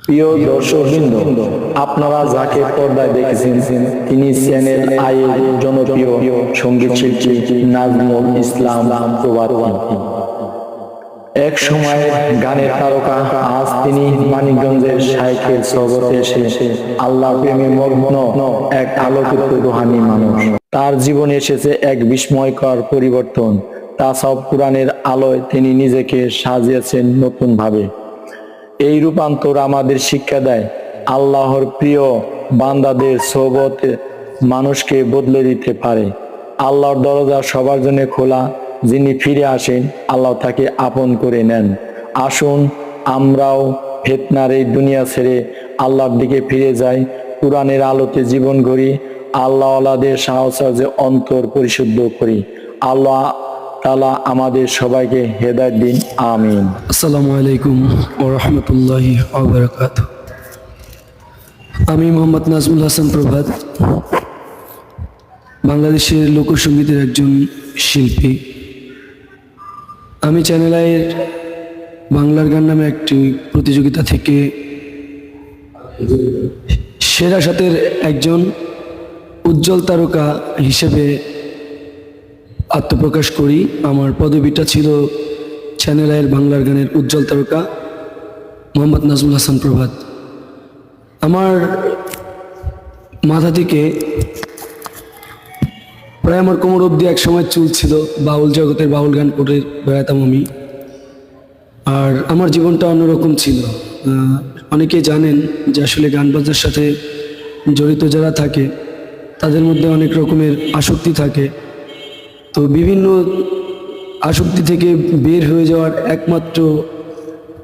প্রিয় দর্শকবৃন্দ, আপনারা যাকে পর্দায় দেখেছেন তিনি চ্যানেল আই এর জনপ্রিয় সঙ্গীত শিল্পী নাজমুল ইসলাম প্রভাতী। এক সময় গানের তারকা, আজ তিনি মানিকগঞ্জের শাইখের সোহবতে এসে আল্লাহ প্রেমে মগ্ন এক আলোকিত রুহানি মানুষ। তার জীবনে এসেছে এক বিস্ময়কর পরিবর্তন। তাসাউফ কুরআনের আলোয় তিনি নিজেকে সাজিয়েছেন নতুন ভাবে। এই রূপান্তর আমাদের শিক্ষা দেয় আল্লাহর প্রিয় বান্দাদের সোহবত মানুষকে বদলে দিতে পারে। আল্লাহর দরজা সবার জন্য খোলা, যিনি ফিরে আসেন আল্লাহ তাকে আপন করে নেন। আসুন আমরাও ফিতনার এই দুনিয়া ছেড়ে আল্লাহর দিকে ফিরে যাই, কুরআনের আলোতে জীবন গড়ি, আল্লাহওয়ালাদের সাহচর্যে অন্তর পরিশুদ্ধ করি। আল্লাহ তাআলা আমাদের সবাইকে হেদায়েত দিন, আমিন। আসসালামু আলাইকুম ওয়া রাহমাতুল্লাহি ওয়া বারাকাতুহু। আমি মোহাম্মদ নাজমুল হাসান প্রভাত, বাংলাদেশের লোকসঙ্গীতের একজন শিল্পী। আমি চ্যানেল আইয়ের বাংলার গান নামে একটি প্রতিযোগিতা থেকে সেরা সাতের একজন উজ্জ্বল তারকা হিসেবে আত্মপ্রকাশ করি। আমার পদবিটা ছিল চ্যানেল আইয়ের বাংলার গানের উজ্জ্বল তারকা মোহাম্মদ নাজমুল হাসান প্রভাত। আমার মাথা থেকে প্রায় আমার কোমর অবধি এক সময় চুল ছিল, বাউল জগতের বাউল গান করে বেড়াতাম আমি। আর আমার জীবনটা অন্যরকম ছিল। অনেকেই জানেন যে আসলে গান বাজনার সাথে জড়িত যারা থাকে তাদের মধ্যে অনেক রকমের আসক্তি থাকে। তো বিভিন্ন আসক্তি থেকে বের হয়ে যাওয়ার একমাত্র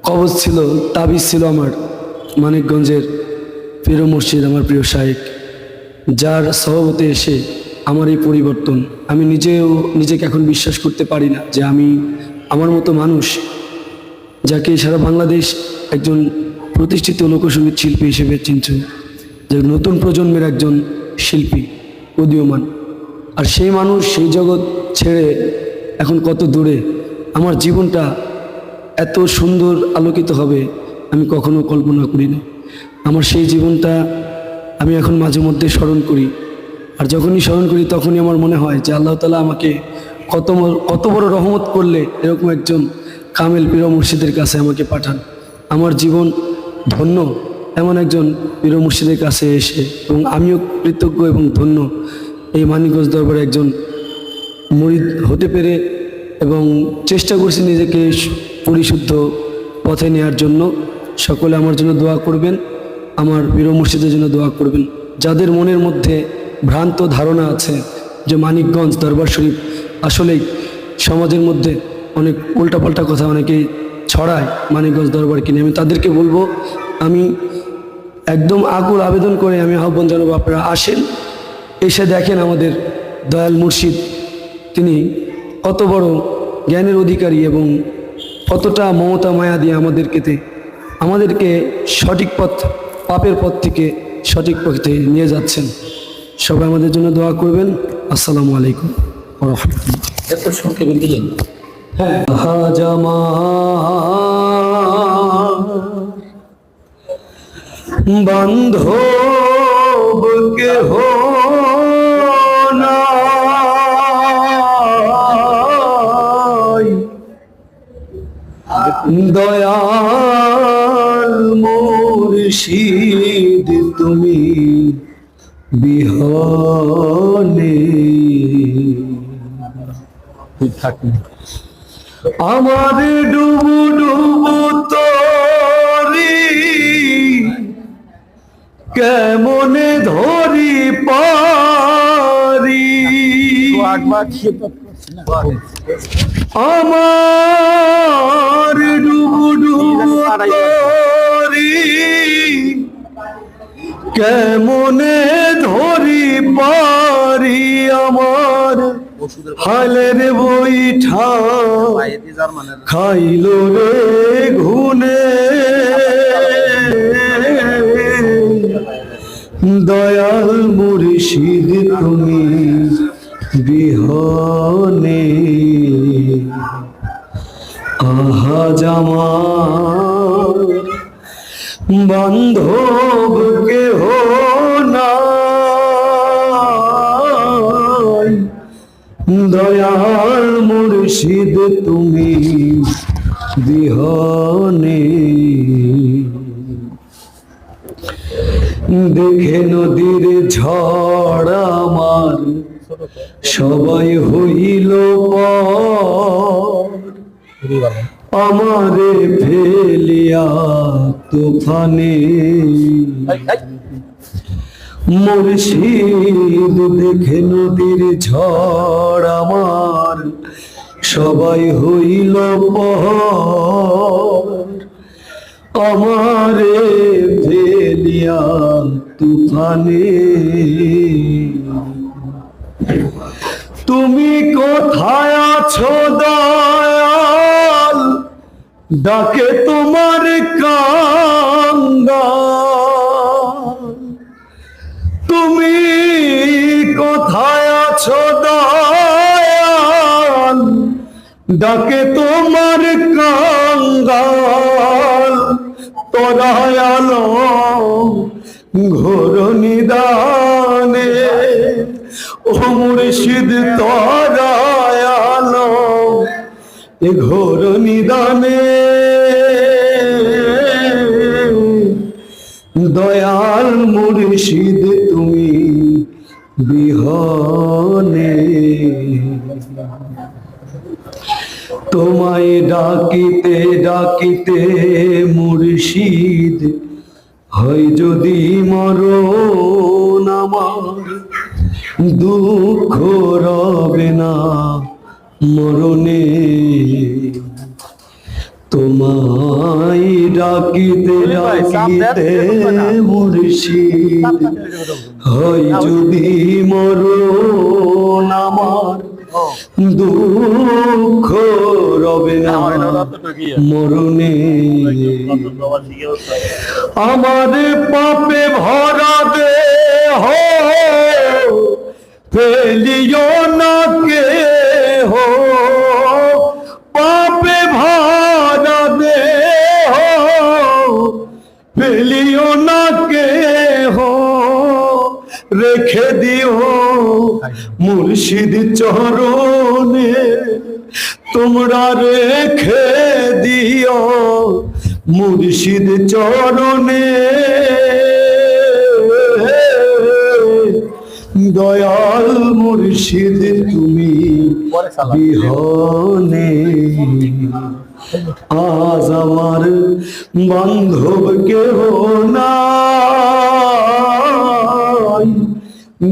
কবচ ছিল, তাবিজ ছিল আমার মানিকগঞ্জের প্রিয় মুর্শিদ, আমার প্রিয় শাইখ, যার সহবতে এসে আমার এই পরিবর্তন। আমি নিজেকে এখন বিশ্বাস করতে পারি না যে আমি আমার মতো মানুষ, যাকে সারা বাংলাদেশ একজন প্রতিষ্ঠিত লোকসঙ্গীত শিল্পী হিসেবে চিনছে, যে নতুন প্রজন্মের একজন শিল্পী উদীয়মান, আর সেই মানুষ সেই জগৎ ছেড়ে এখন কত দূরে। আমার জীবনটা এত সুন্দর আলোকিত হবে আমি কখনো কল্পনা করিনি। আমার সেই জীবনটা আমি এখন মাঝে মধ্যে স্মরণ করি, আর যখনই স্মরণ করি তখনই আমার মনে হয় যে আল্লাহ তাআলা আমাকে কত বড় রহমত করলে এরকম একজন কামেল পীর মুর্শিদের কাছে আমাকে পাঠান। আমার জীবন ধন্য এমন একজন পীর মুর্শিদের কাছে এসে, এবং আমিও কৃতজ্ঞ এবং ধন্য এই মানিকগঞ্জ দরবারে একজন মুরিদ হতে পেরে, এবং চেষ্টা করছি নিজেকে পরিশুদ্ধ পথে নেওয়ার জন্য। সকলে আমার জন্য দোয়া করবেন, আমার পীর মুর্শিদের জন্য দোয়া করবেন। যাদের মনের মধ্যে ভ্রান্ত ধারণা আছে যে মানিকগঞ্জ দরবার শরীফ আসলেই সমাজের মধ্যে অনেক উল্টাপাল্টা কথা অনেকেই ছড়ায় মানিকগঞ্জ দরবারকে নিয়ে, আমি তাদেরকে বলবো, আমি একদম আকুল আবেদন করে আমি আহ্বান জানাবো, আপনারা আসেন, এসে দেখেন আমাদের দয়াল মুর্শিদ তিনি কত বড় জ্ঞানের অধিকারী এবং কতটা মমতা মায়া দিয়ে আমাদেরকে সঠিক পথ, পাপের পথ থেকে সঠিক পথে নিয়ে যাচ্ছেন। সবাই আমাদের জন্য দোয়া করবেন। আসসালামু আলাইকুম ওয়া রাহমাতুল্লাহ। এত সংক্ষেপে দিলেন। হাজামা বান্ধব কেহ নাই, দয়াল মুর্শিদ তুমি বিহনে আমার ডুবু ডুবু তরি কেমনে ধরি পারি, আমার ডুবু ডুবু তরি কেমনে ধরি পারি, আমার হালের বইঠা খাইল রে ঘুনে, দয়াল মুর্শিদ তুমি বিহনে আহা জামার বান্ধব কেহ নাই, দয়াল মুর্শিদ তুমি বিহনে। দেখে নদীর ঝড় আমার সবাই হইল পর, আমারে ফেলিয়া তুফানে। মুর্শিদ দেখে নদীর ঝড় আমার সবাই হইল পর, আমারে ফেলিয়া তুফানে। তুমি কোথায় আছো দয়াল, ডাকে তোমার কাঙ্গাল। তুমি কোথায় আছো দয়াল, ডাকে তোমার কাঙ্গাল। তোরায়ালো ঘোর নিদানে, ও মুর্শিদ তোরায়ালো এ ঘোর নিদানে। দয়াল মুর্শিদ তুমি বিহনে। তোমায় ডাকিতে ডাকিতে মুর্শিদ হয় যদি মরণ আমার, দুঃখ রবে না মরণে। তোমায় ডাকিতে ডাকিতে মুর্শিদ হয় যদি মরণ আমার, দুঃখ রবে না মরণে। আমার পাপে ভরা দেহ ফেলিও না কেহ, পাপে ভরা দেহ ফেলিও না কেহ। রেখে দিও মুর্শিদ চরণে, তোমরা রেখে দিও মুর্শিদ চরণে। দয়াল মুর্শিদ তুমি বিহনে। আজ আমার বান্ধব কেহ নাই,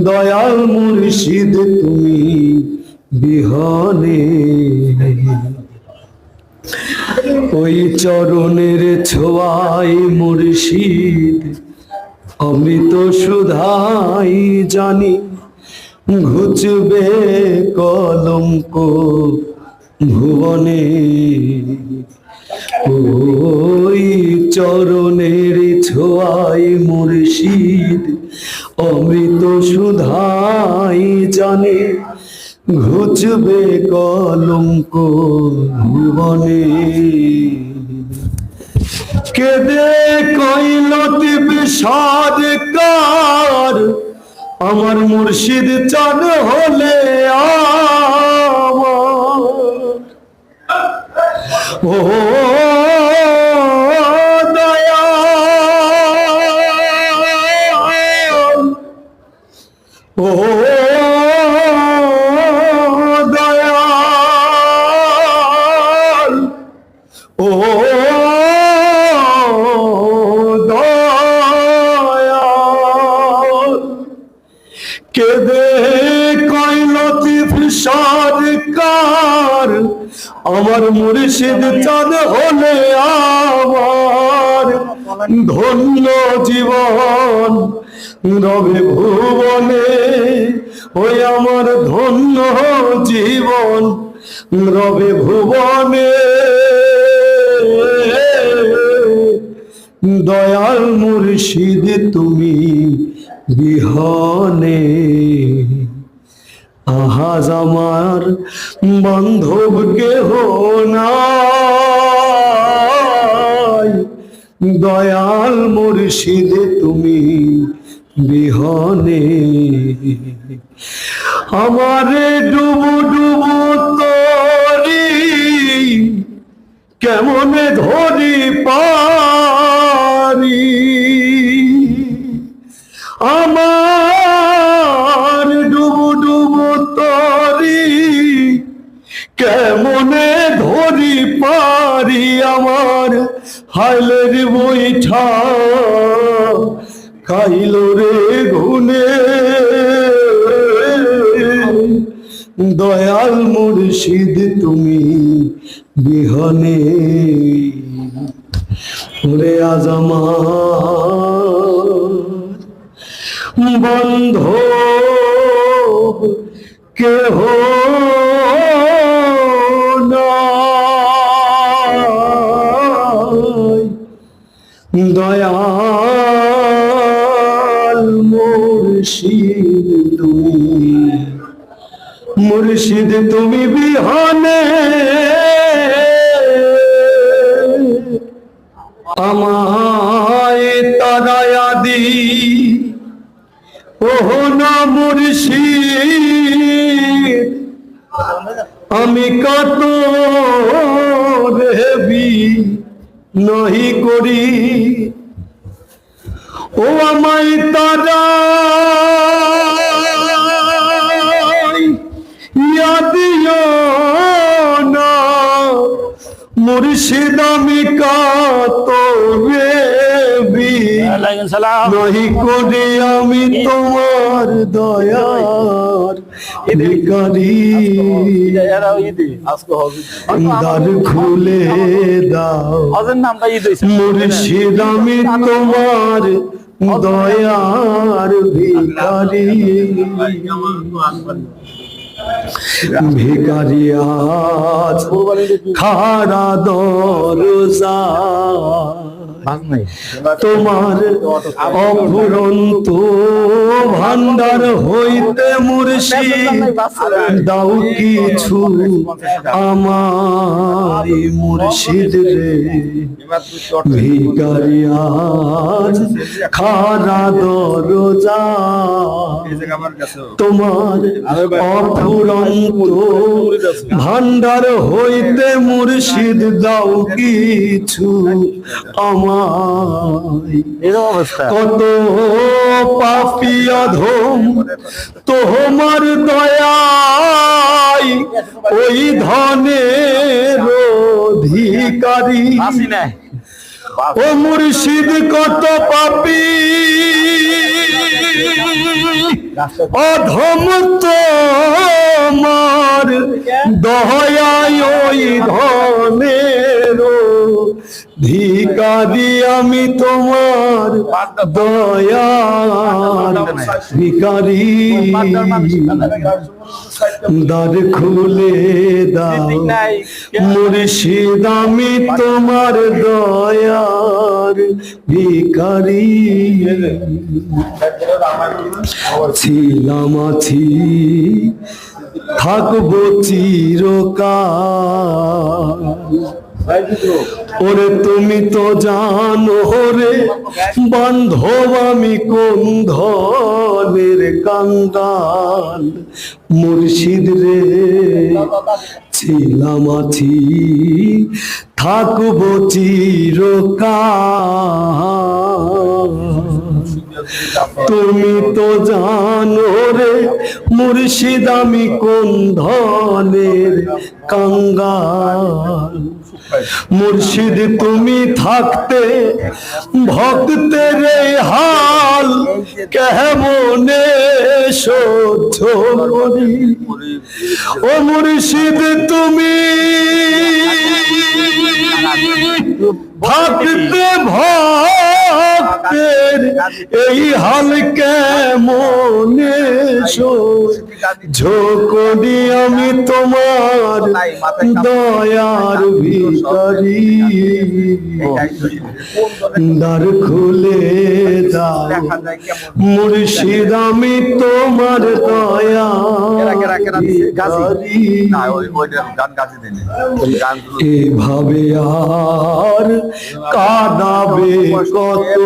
দয়াল মুর্শিদ তুমি বিহনে। ওই চরণের ছোঁয়ায় মুর্শিদ অমৃত সুধাই জানি, ঘুচবে কলঙ্ক ভুবনে। ওই চরণের ছোঁয়ায় মুর্শিদ অমৃত সুধাই জানে, ঘুচবে কলঙ্ক ভুবনে। কেদে কইল বিষাদ কার, আমার মুর্শিদ চাঁদ হলে আমার। ও দয়াল, ও দয়াল, ও দয়াল। কেদে কইল সরকার, আমার মুর্শিদ চাঁদ হলে আমার। ধন্য জীবন রবে ভুবনে, ওই আমার ধন্য জীবন রবে ভুবনে। দয়াল মুর্শিদ তুমি বিহনে, আহাজ আমার বান্ধব কেহ নাই। দয়াল মুর্শিদ তুমি বিহনে আমারে ডুবু ডুবু তরি কেমনে ধরি পারি আমার ডুবু ডুবু তরি কেমনে ধরি পারি আমার হাইলের বৈঠা খাইল রে গুনে দয়াল মুর্শিদ তুমি বিহনে ওরে আজ আমার বন্ধ কেহ দয়াল মুর্শিদ তুমি বিহনে আমায় তারায়া দি ওহ না মুর্শিদ আমি কত রেবি নহি করি ও আমায় তারা দিও না মুর্শিদ আমি কত রেবি নহি করি আমি তোমার দয়ার ভিখারি দ্বার খুলে দাও মুর্শিদ আমি তোমার দয়ার ভিখারি ভিখারি আজ খাড়া দরজা তোমার অফুরন্ত ভান্ডার হইতে মুর্শিদ দাও কিছু আমার মুর্শিদ রে ভিখারি আজ খাড়া দরজা তোমার অফুরন্ত ভান্ডার হইতে মুর্শিদ দাও কিছু আমায় কত পাপী অধম তোমার দয়ায় ওই ধনের অধিকারী ও মুর্শিদ কত পাপী অধম তোমার দয়ায় ওই ধনের ভিখারি আমি তোমার দয়ার ভিখারি দ্বার খুলে দাও মুর্শিদ আমি তোমার দয়ার ভিখারি ছিলাম আছি থাকবো চিরকাল ওরে তুমি তো জানো রে বান্ধব আমি কোন ধনের কাঙ্গাল মুর্শিদ রে ছিলাম আছি থাকবো চিরকাল তুমি তো জানো রে মুর্শিদ আমি কোন ধনের কাঙ্গাল মুর্শিদ তুমি থাকতে ভক্তের হাল কেমনে সহ্য করি ও মুর্শিদ তুমি থাকতে ভক্তের এই হাল কেমনে সহ্য করি আমি তোমার দয়ার ভিখারি দ্বার খুলে দাও মুর্শিদ আমি তোমার দয়া এভাবে আর কাঁদাবে কত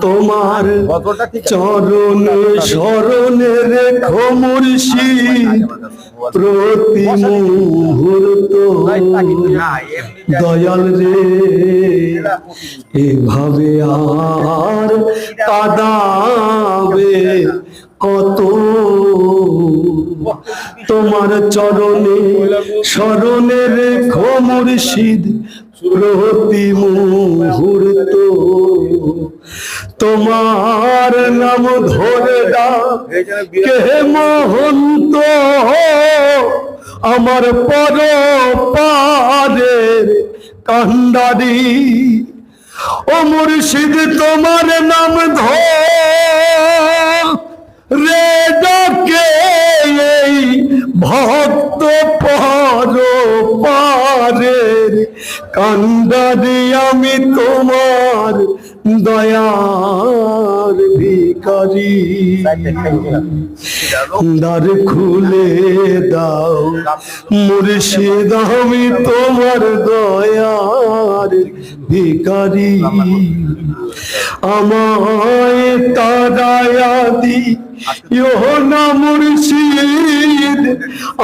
তোমার চরণ শরণে রেখো মুর্শিদ প্রতি মুহূর্ত দয়াল রে এভাবে আর কাঁদাবে কত তোমার চরণে শরণে রেখো মুর্শিদ প্রতি মুহূর্ত তোমার নাম ধরে ডাকে মহন্ত আমার পর পারের কান্ডারি ও মুর্শিদ তোমার নাম ধরে ডাকে এই ভক্ত পর পারের কান্ডারি আমি তোমার দয়ার ভিখারি দ্বার খুলে দাও মুর্শিদ আমি তোমার দয়ার ভিখারি আমায় তারায়া দি না মুর্শিদ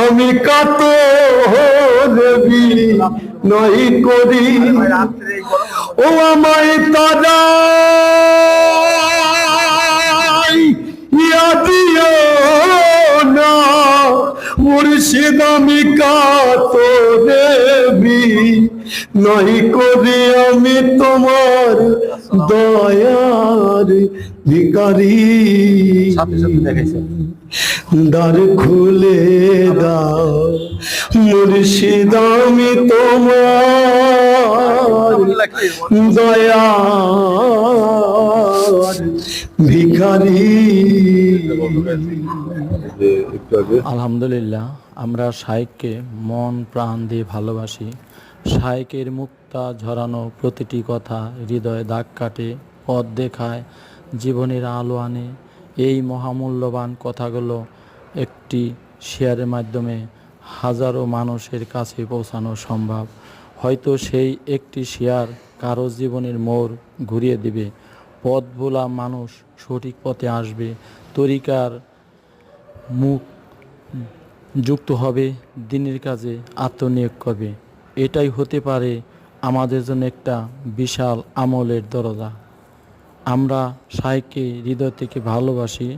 আমি কাতর নাই করি ও আমায় তারা দিও না মুর্শিদ আমি কাতরে নাই করে আমি তোমার দয়ার ভিখারি দ্বার খুলে দাও মুর্শিদ আমি তোমার দয়ার ভিখারি। আলহামদুলিল্লাহ, আমরা শাইখকে মন প্রাণ দিয়ে ভালোবাসি। শাইখের মুক্তা ঝরানো প্রতিটি কথা হৃদয়ে দাগ কাটে, পথ দেখায়, জীবনের আলো আনে। এই মহামূল্যবান কথাগুলো একটি শেয়ারের মাধ্যমে হাজারো মানুষের কাছে পৌঁছানো সম্ভব। হয়তো সেই একটি শেয়ার কারো জীবনের মোড় ঘুরিয়ে দিবে, পথ ভোলা মানুষ সঠিক পথে আসবে, তরিকার মুখ যুক্ত হবে, দিনের কাজে আত্মনিয়োগ করবে। এটাই হতে পারে আমাদের জন্য একটা বিশাল আমলের দরজা। আমরা শাইখকে হৃদয় থেকে ভালোবাসি।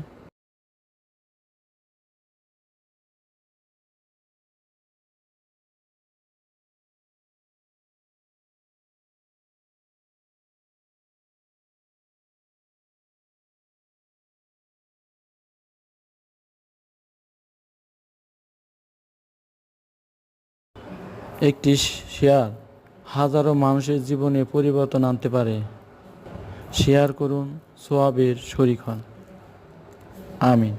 একটি শেয়ার হাজারো মানুষের জীবনে পরিবর্তন আনতে পারে। শেয়ার করুন, সওয়াবের শরীক হন। আমিন।